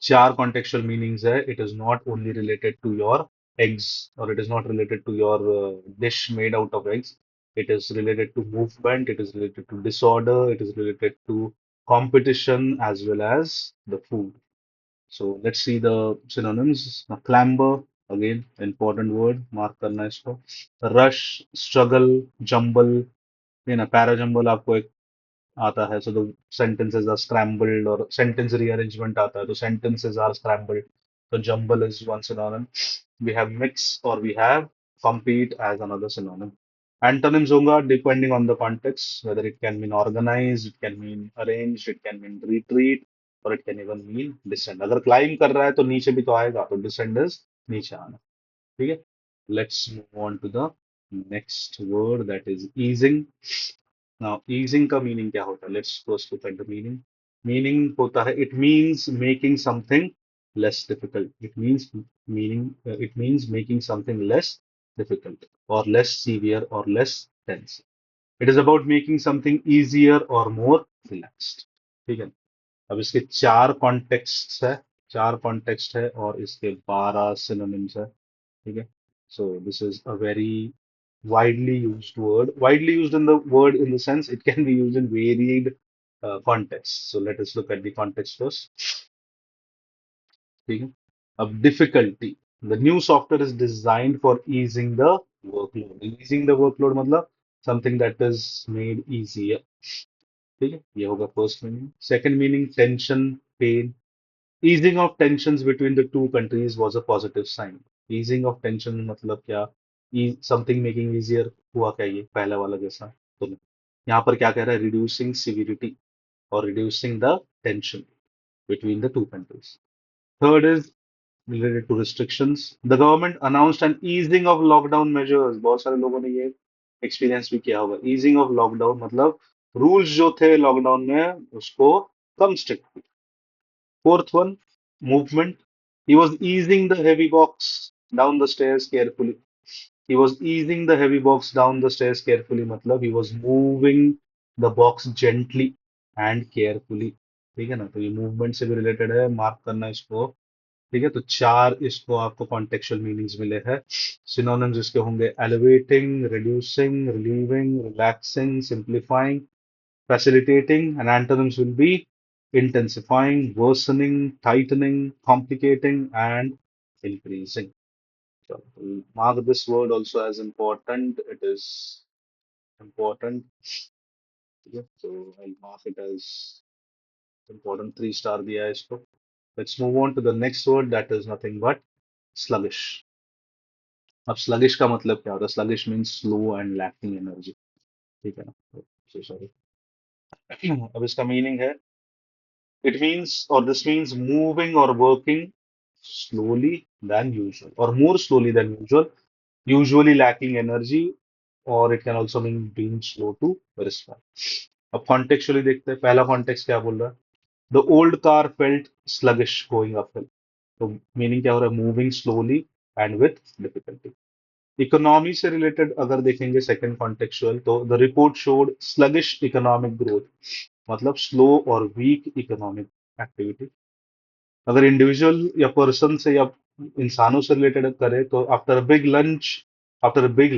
चार contextual meanings है. It is not only related to your eggs or it is not related to your dish made out of eggs. It is related to movement. It is related to disorder. It is related to competition as well as the food. So let's see the synonyms. Now, clamber, again, important word, mark करना है इसको. Rush, struggle, jumble, ये ना parajumble आपको एक आता है. So the sentences are scrambled or sentence rearrangement आता है. तो sentences are scrambled. So jumble is one synonym. We have mix or we have compete as another synonym. Antonyms होगा depending on the context, whether it can mean organized, it can mean arranged, it can mean retreat, or it can even mean descend. अगर climb कर रहा है तो नीचे भी तो आएगा, तो descend is नीचे आना. ठीक है? Let's move on to the next word, that is easing. Now, easing का meaning क्या होता है? Let's first look at the meaning. Meaning होता है it means making something less difficult. It means making something less difficult or less severe or less tense. It is about making something easier or more relaxed. ठीक है. अब इसके चार context है और इसके 12 सिनोनिम्स है. ठीक है. So this is a very widely used word. Widely used in the word in the sense it can be used in varied contexts. So let us look at the context first. ठीक है. अब difficulty. The new software is designed for easing the workload. Easing the workload मतलब something that is made easier. ठीक है. ये होगा first meaning. Second meaning tension, pain. Easing of tensions between the two countries was a positive sign. Easing of tension मतलब क्या? Something making easier हुआ क्या ये पहला वाला जैसा? तो यहाँ पर क्या कह रहा है? Reducing severity or reducing the tension between the two countries. Third is related to restrictions. The government announced an easing of lockdown measures. बहुत सारे लोगों ने ये एक्सपीरियंस भी किया होगा. Easing of lockdown मतलब रूल्स जो थे लॉकडाउन में उसको कम strict. Fourth one, movement. He was easing the heavy box down the stairs carefully. He was easing the heavy box down the stairs carefully. मतलब he was moving the box gently and carefully. ठीक है ना. तो ये movement से भी related है, mark करना इसको. ठीक है. तो चार इसको आपको कॉन्टेक्चुअल मीनिंग्स मिले हैं. सिनोनिम्स इसके होंगे elevating, reducing, relieving, relaxing, simplifying, facilitating, and antonyms will be intensifying, worsening, tightening, complicating, and increasing. So we'll mark this word also as important. It is important. Yeah, so I'll mark it as important. 3 star दिया है इसको. Let's move on to the next word, that is nothing but sluggish. अब sluggish का मतलब क्या होता है? Sluggish means slow and lacking energy. ठीक है ना? So sorry. अब इसका मीनिंग है it means, or this means moving or working slowly than usual, or more slowly than usual, usually lacking energy, or it can also mean being slow to respond. अब contextually देखते हैं. पहला context क्या बोल रहा है? The old car felt sluggish going uphill. तो meaning क्या हो रहा है? Moving slowly and with difficulty. Economy से रिलेटेड अगर देखेंगे सेकंड कॉन्टेक्चुअल, तो the report showed sluggish economic growth, मतलब स्लो और वीक इकोनॉमिक एक्टिविटी. अगर इंडिविजुअल या पर्सन से या इंसानों से रिलेटेड करें तो after a big lunch after a big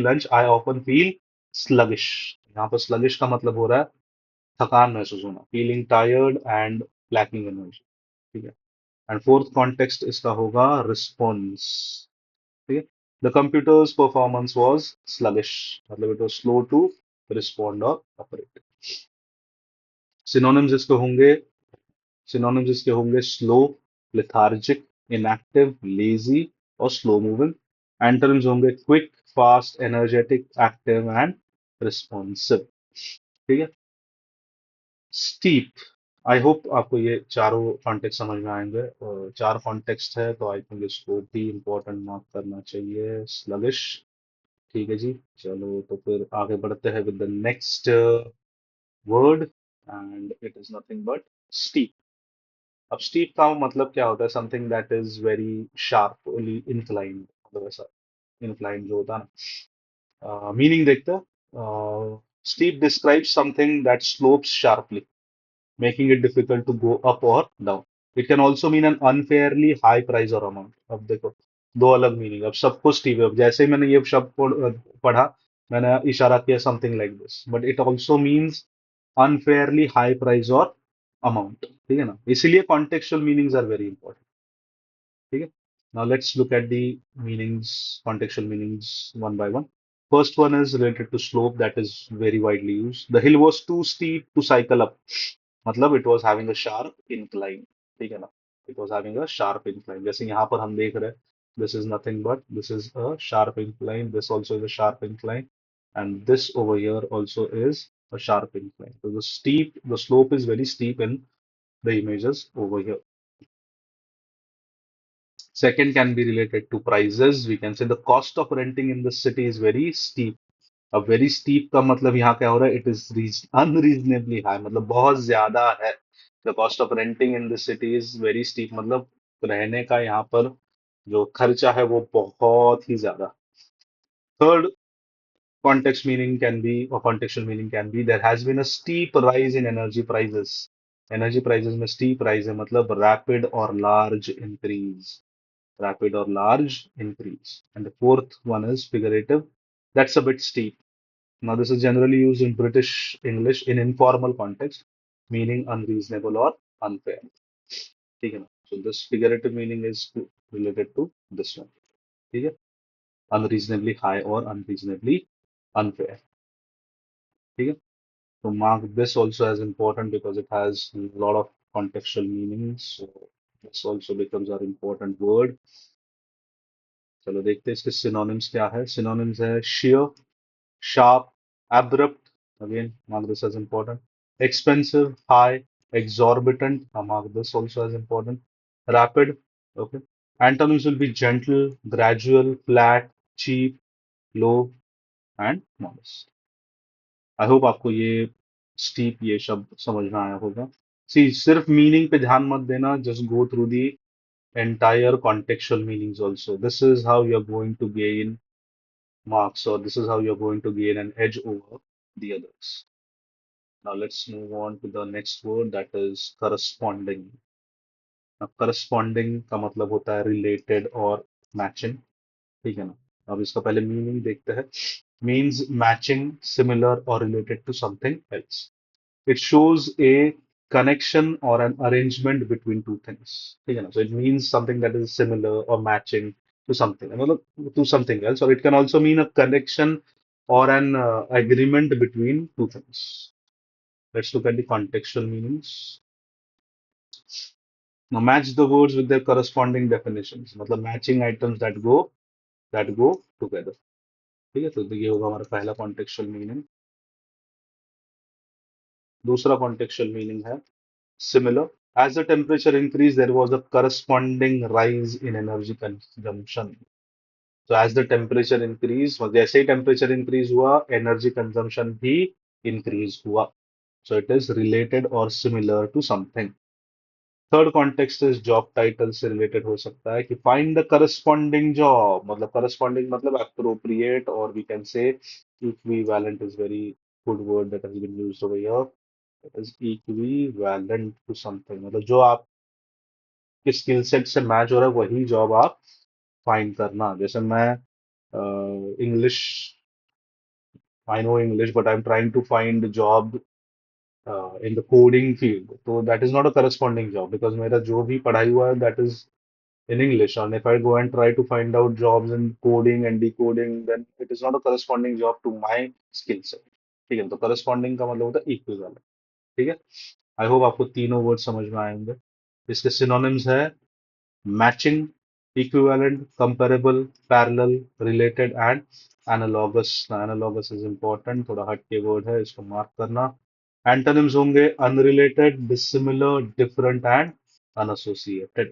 lunch I often feel sluggish. यहाँ पर स्लगिश का मतलब हो रहा है थकान महसूस होना, feeling tired and lacking energy. ठीक है. एंड फोर्थ कॉन्टेक्स्ट इसका होगा रिस्पॉन्स. ठीक है. The computer's performance was sluggish, मतलब it was slow to respond और ऑपरेट. सिनोनिम्स इसके होंगे सिनोनिम्स इसके होंगे स्लो, लेथार्जिक, इनएक्टिव, लेजी और स्लो मूविंग. एंटोनिम्स होंगे quick, fast, energetic, active and responsive. ठीक है। स्टीप, आई होप आपको ये चारों कॉन्टेक्स्ट समझ में आएंगे। और चार कॉन्टेक्स्ट है तो आई थिंक इसको भी इम्पोर्टेंट मार्क करना चाहिए। स्लगिश, ठीक है जी। चलो तो फिर आगे बढ़ते हैं with the next word, and it is nothing but steep. अब स्टीप का मतलब क्या होता है? Something that is very sharply inclined, मतलब ऐसा इंक्लाइंड जो होता है ना। मीनिंग देखते हैं। Steep describes something that slopes sharply, making it difficult to go up or down. It can also mean an unfairly high price or amount. अब देखो, दो अलग मीनिंग। अब सबको स्टीव, अब जैसे ही मैंने ये शब्द पढ़ा, मैंने इशारा किया something like this, but it also means unfairly high price और अमाउंट। ठीक है ना, इसीलिए contextual meanings are very important. ठीक है। Now let's look at the meanings, contextual meanings, one by one. First one is related to slope, that is very widely used. The hill was too steep to cycle up. मतलब it was having a sharp incline. ठीक है ना, it was having a sharp incline. जैसे यहाँ पर हम देख रहे हैं, this is nothing but this is a sharp incline. This also is a sharp incline, and this over here also is a sharp incline. So the slope is very steep in the images over here. Second can be related to prices. We can say the cost of renting in the city is very steep. अब very steep का मतलब यहाँ क्या हो रहा है? It is unreasonably high, मतलब बहुत ज्यादा है। The cost of renting in this city is very steep, मतलब रहने का यहाँ पर जो खर्चा है वो बहुत ही ज्यादा। Third context meaning can be, or contextual meaning can be, there has been a steep rise in energy prices. Energy prices में steep rise है मतलब rapid or large increase, rapid or large increase. And the fourth one is figurative. That's a bit steep. Now, this is generally used in British English in informal context, meaning unreasonable or unfair. ठीक है ना? So this figurative meaning is related to this one. ठीक है? Unreasonably high or unreasonably unfair. ठीक है? So mark this also as important because it has a lot of contextual meanings. So this also becomes our important word. चलो देखते हैं इसके synonyms क्या है। Synonyms है sheer, sharp, abrupt, again, mark this as important. Expensive, high, exorbitant, mark this also as important. Rapid, okay. Antonyms will be gentle, gradual, flat, cheap, low, and modest. I hope आपको ये steep ये शब्द समझ में आया होगा। सी, सिर्फ meaning पे ध्यान मत देना, just go through the entire contextual meanings also. This is how you're going to gain marks, or this is how you're going to gain an edge over the others. Now let's move on to the next word, that is corresponding. Now, corresponding का मतलब होता है related और matching, ठीक है ना। अब इसका पहले मीनिंग देखते हैं। Means matching, similar or related to something else. It shows a connection or an arrangement between two things, ठीक है ना। So it means something that is similar or matching to something, मतलब to something else, or it can also mean a connection or an agreement between two things. Let's look at the contextual meanings. Now match the words with their corresponding definitions, मतलब matching items that go together. ठीक है, तो ये होगा हमारा पहला contextual meaning. दूसरा contextual meaning है similar. As the temperature increased, there was a corresponding rise in energy consumption. So as the temperature increased, मतलब जैसे ही temperature increase हुआ, energy consumption भी increase हुआ. So it is related or similar to something. Third context is job title से related हो सकता है कि फाइंड द करस्पॉन्डिंग जॉब, मतलब करस्पॉन्डिंग मतलब अप्रोप्रिएट, और we can say equivalent is very good word that has been used over here. It is equivalent to something, मतलब जो आपके स्किल सेट से मैच हो रहा है वही जॉब आप फाइंड करना। जैसे मैं English, I know English but I am trying to find job in the coding field, so that is not a corresponding job because मेरा जो भी पढ़ाई हुआ है that is in English, and if I go and try to find out jobs in coding and decoding, then it is not a corresponding job to my skill set. ठीक है, तो corresponding का मतलब होता है equivalent. ठीक है, आई hope आपको तीनों वर्ड समझ में आएंगे। इसके synonyms है matching, Equivalent, comparable, parallel, related and analogous. Analogous is important, थोड़ा हट के word है, इसको mark करना. Antonyms होंगे unrelated, dissimilar, different and unassociated.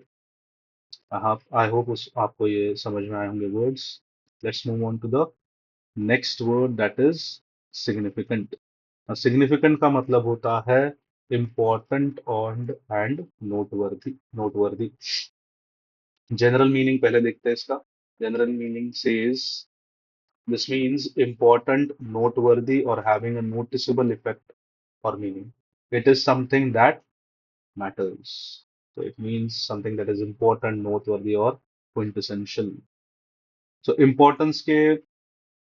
I hope आपको ये समझ में आए होंगे words. Let's move on to the next word, that is significant. Significant का मतलब होता है important and noteworthy. Noteworthy. General meaning पहले देखते हैं इसका. General meaning says this means important, noteworthy, or having a noticeable effect or meaning. It is something that matters. So it means something that is important, noteworthy, or quintessential. So importance के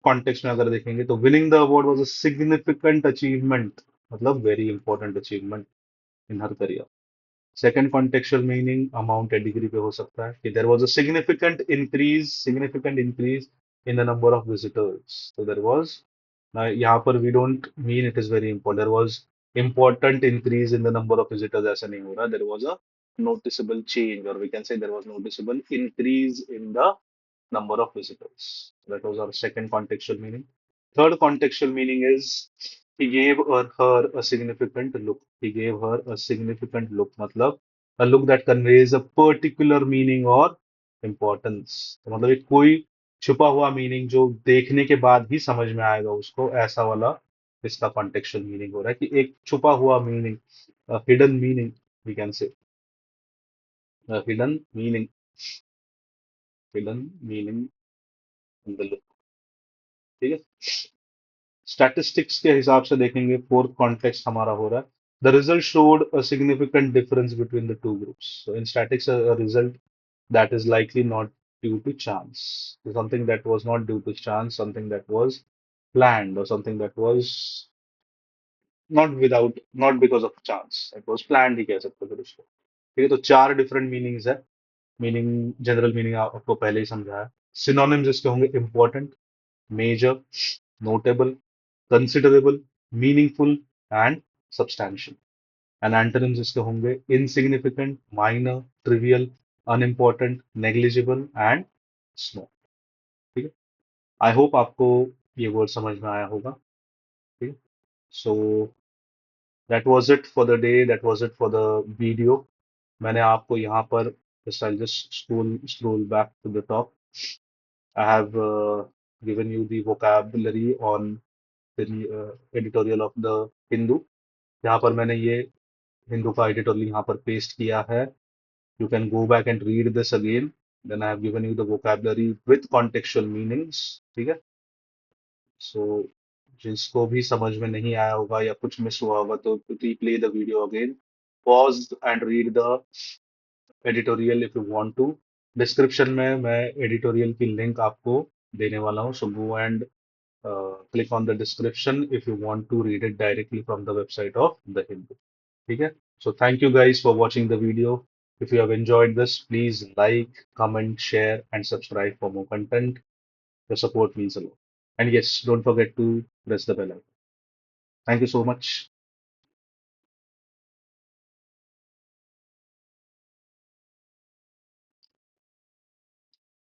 context में अगर देखेंगे तो winning the award was a significant achievement, मतलब very important achievement in her career. Second contextual meaning amount या degree पे हो सकता है कि there was a significant increase in the number of visitors. तो देयर वाज, यहाँ पर we don't mean it is very important, there was important increase in the number of visitors, ऐसा नहीं हो रहा. There was a noticeable change, or we can say there was noticeable increase in the number of visitors. That was our second contextual meaning. Third contextual meaning is he gave her a significant look. He gave her a significant look. मतलब a look that conveys a particular meaning or importance. तो मतलब एक कोई छुपा हुआ meaning जो देखने के बाद ही समझ में आएगा उसको, ऐसा वाला इसका कॉन्टेक्चुअल मीनिंग हो रहा है कि एक छुपा हुआ meaning, hidden meaning, we can say hidden meaning, hidden meaning in the look. ठीक है. स्टैटिस्टिक्स के हिसाब से देखेंगे, फोर्थ कॉन्टेक्स्ट हमारा हो रहा है the result showed a significant difference between the two groups. So in statics a result that is likely not due to chance. So something that was not due to chance, something that was planned, or something that was not because of chance. It was planned ही कह सकते हो फिर उसको. ठीक है. तो चार डिफरेंट मीनिंग्स है. मीनिंग, जनरल मीनिंग आपको पहले ही समझाया. सिनोनिम्स इसके होंगे important, major, notable, considerable, meaningful and substantial. And antonyms इसके होंगे insignificant, minor, trivial, unimportant, negligible and small. ठीक है. आई होप आपको ये वर्ड समझ में आया होगा. ठीक है. So that was it for the day, that was it for the video. मैंने आपको यहाँ पर just scroll back to the top. I have given you the vocabulary on the editorial of the Hindu. यहाँ पर मैंने ये हिंदू का editorial यहाँ पर पेस्ट किया है. You can go back and read this again. Then I have given you the vocabulary with contextual meanings. ठीक है. So जिसको भी समझ में नहीं आया होगा या कुछ मिस हुआ होगा तो quickly play the video again. Pause and read the editorial if you want to. Description में मैं editorial की link आपको देने वाला हूँ. So go and click on the description if you want to read it directly from the website of the Hindu. ठीक है. So thank you guys for watching the video. If you have enjoyed this, please like, comment, share, and subscribe for more content. Your support means a lot. And yes, don't forget to press the bell icon. Thank you so much.